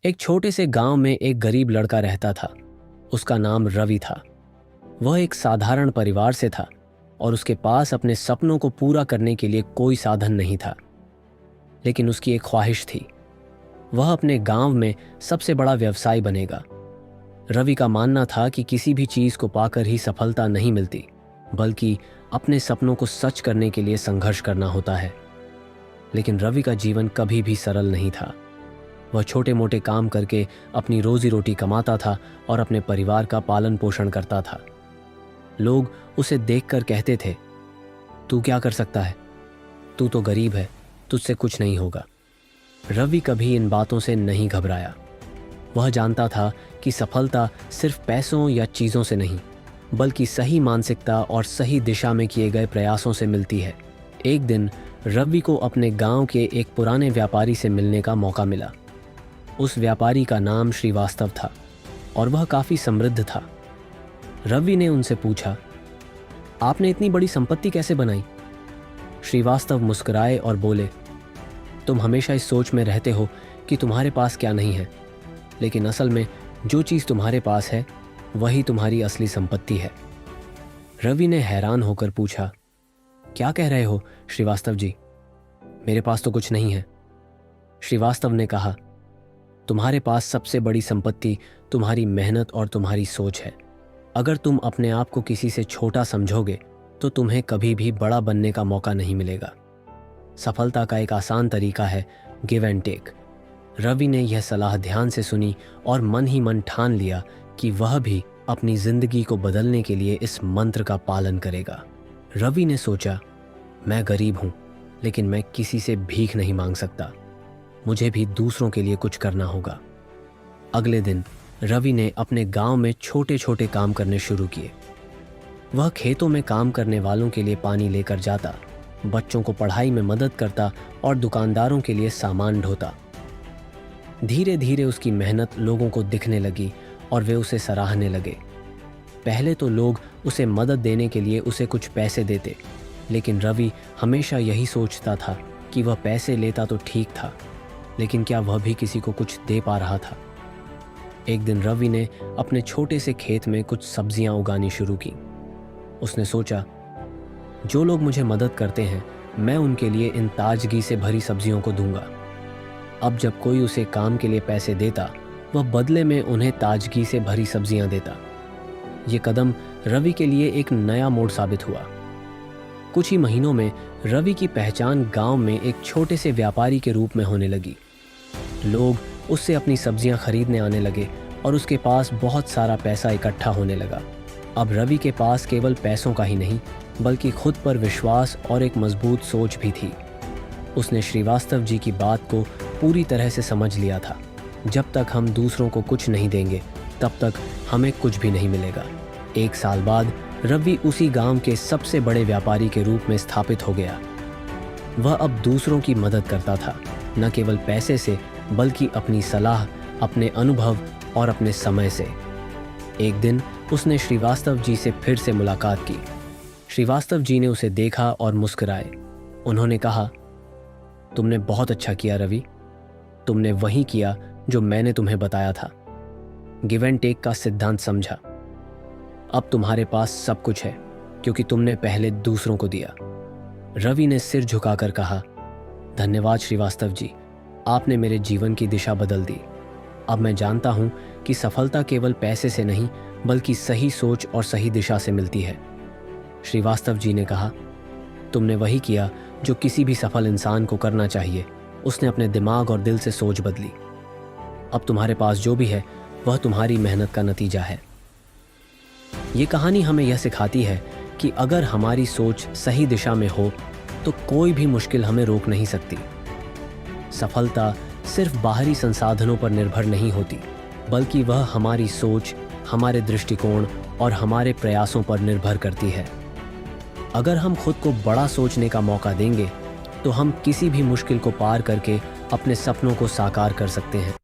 एक छोटे से गांव में एक गरीब लड़का रहता था। उसका नाम रवि था। वह एक साधारण परिवार से था और उसके पास अपने सपनों को पूरा करने के लिए कोई साधन नहीं था। लेकिन उसकी एक ख्वाहिश थी। वह अपने गांव में सबसे बड़ा व्यवसायी बनेगा। रवि का मानना था कि किसी भी चीज को पाकर ही सफलता नहीं मिलती, बल्कि अपने सपनों को सच करने के लिए संघर्ष करना होता है। लेकिन रवि का जीवन कभी भी सरल नहीं था। वह छोटे मोटे काम करके अपनी रोजी रोटी कमाता था और अपने परिवार का पालन पोषण करता था। लोग उसे देखकर कहते थे, तू क्या कर सकता है? तू तो गरीब है, तुझसे कुछ नहीं होगा। रवि कभी इन बातों से नहीं घबराया। वह जानता था कि सफलता सिर्फ पैसों या चीज़ों से नहीं, बल्कि सही मानसिकता और सही दिशा में किए गए प्रयासों से मिलती है। एक दिन रवि को अपने गांव के एक पुराने व्यापारी से मिलने का मौका मिला। उस व्यापारी का नाम श्रीवास्तव था और वह काफ़ी समृद्ध था। रवि ने उनसे पूछा, आपने इतनी बड़ी संपत्ति कैसे बनाई? श्रीवास्तव मुस्कुराए और बोले, तुम हमेशा इस सोच में रहते हो कि तुम्हारे पास क्या नहीं है, लेकिन असल में जो चीज़ तुम्हारे पास है वही तुम्हारी असली संपत्ति है। रवि ने हैरान होकर पूछा, क्या कह रहे हो श्रीवास्तव जी? मेरे पास तो कुछ नहीं है। श्रीवास्तव ने कहा, तुम्हारे पास सबसे बड़ी संपत्ति तुम्हारी मेहनत और तुम्हारी सोच है। अगर तुम अपने आप को किसी से छोटा समझोगे तो तुम्हें कभी भी बड़ा बनने का मौका नहीं मिलेगा। सफलता का एक आसान तरीका है गिव एंड टेक। रवि ने यह सलाह ध्यान से सुनी और मन ही मन ठान लिया कि वह भी अपनी जिंदगी को बदलने के लिए इस मंत्र का पालन करेगा। रवि ने सोचा, मैं गरीब हूं, लेकिन मैं किसी से भीख नहीं मांग सकता। मुझे भी दूसरों के लिए कुछ करना होगा। अगले दिन रवि ने अपने गांव में छोटे छोटे काम करने शुरू किए। वह खेतों में काम करने वालों के लिए पानी लेकर जाता, बच्चों को पढ़ाई में मदद करता और दुकानदारों के लिए सामान ढोता। धीरे धीरे उसकी मेहनत लोगों को दिखने लगी और वे उसे सराहने लगे। पहले तो लोग उसे मदद देने के लिए उसे कुछ पैसे देते, लेकिन रवि हमेशा यही सोचता था कि वह पैसे लेता तो ठीक था, लेकिन क्या वह भी किसी को कुछ दे पा रहा था? एक दिन रवि ने अपने छोटे से खेत में कुछ सब्जियां उगानी शुरू की। उसने सोचा, जो लोग मुझे मदद करते हैं मैं उनके लिए इन ताजगी से भरी सब्जियों को दूंगा। अब जब कोई उसे काम के लिए पैसे देता, वह बदले में उन्हें ताजगी से भरी सब्जियां देता। ये कदम रवि के लिए एक नया मोड़ साबित हुआ। कुछ ही महीनों में रवि की पहचान गांव में एक छोटे से व्यापारी के रूप में होने लगी। लोग उससे अपनी सब्जियां खरीदने आने लगे और उसके पास बहुत सारा पैसा इकट्ठा होने लगा। अब रवि के पास केवल पैसों का ही नहीं, बल्कि खुद पर विश्वास और एक मजबूत सोच भी थी। उसने श्रीवास्तव जी की बात को पूरी तरह से समझ लिया था, जब तक हम दूसरों को कुछ नहीं देंगे तब तक हमें कुछ भी नहीं मिलेगा। एक साल बाद रवि उसी गांव के सबसे बड़े व्यापारी के रूप में स्थापित हो गया। वह अब दूसरों की मदद करता था, न केवल पैसे से, बल्कि अपनी सलाह, अपने अनुभव और अपने समय से। एक दिन उसने श्रीवास्तव जी से फिर से मुलाकात की। श्रीवास्तव जी ने उसे देखा और मुस्कुराए। उन्होंने कहा, तुमने बहुत अच्छा किया रवि। तुमने वही किया जो मैंने तुम्हें बताया था। गिव एंड टेक का सिद्धांत समझा। अब तुम्हारे पास सब कुछ है क्योंकि तुमने पहले दूसरों को दिया। रवि ने सिर झुकाकर कहा, धन्यवाद श्रीवास्तव जी, आपने मेरे जीवन की दिशा बदल दी। अब मैं जानता हूं कि सफलता केवल पैसे से नहीं, बल्कि सही सोच और सही दिशा से मिलती है। श्रीवास्तव जी ने कहा, तुमने वही किया जो किसी भी सफल इंसान को करना चाहिए। उसने अपने दिमाग और दिल से सोच बदली। अब तुम्हारे पास जो भी है वह तुम्हारी मेहनत का नतीजा है। ये कहानी हमें यह सिखाती है कि अगर हमारी सोच सही दिशा में हो तो कोई भी मुश्किल हमें रोक नहीं सकती। सफलता सिर्फ बाहरी संसाधनों पर निर्भर नहीं होती, बल्कि वह हमारी सोच, हमारे दृष्टिकोण और हमारे प्रयासों पर निर्भर करती है। अगर हम खुद को बड़ा सोचने का मौका देंगे तो हम किसी भी मुश्किल को पार करके अपने सपनों को साकार कर सकते हैं।